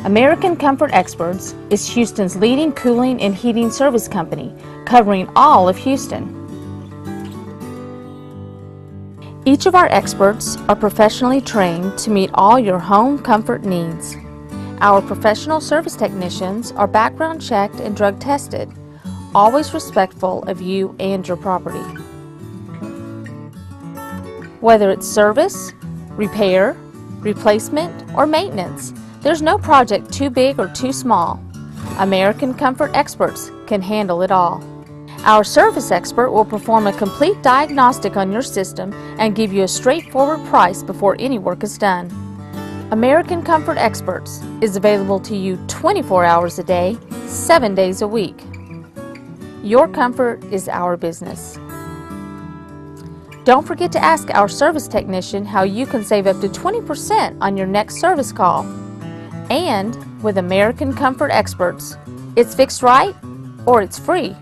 American Comfort Experts is Houston's leading cooling and heating service company, covering all of Houston. Each of our experts are professionally trained to meet all your home comfort needs. Our professional service technicians are background checked and drug tested, always respectful of you and your property. Whether it's service, repair, replacement, or maintenance, there's no project too big or too small. American Comfort Experts can handle it all. Our service expert will perform a complete diagnostic on your system and give you a straightforward price before any work is done. American Comfort Experts is available to you 24 hours a day, 7 days a week. Your comfort is our business. Don't forget to ask our service technician how you can save up to 20% on your next service call. And with American Comfort Experts, it's fixed right or it's free.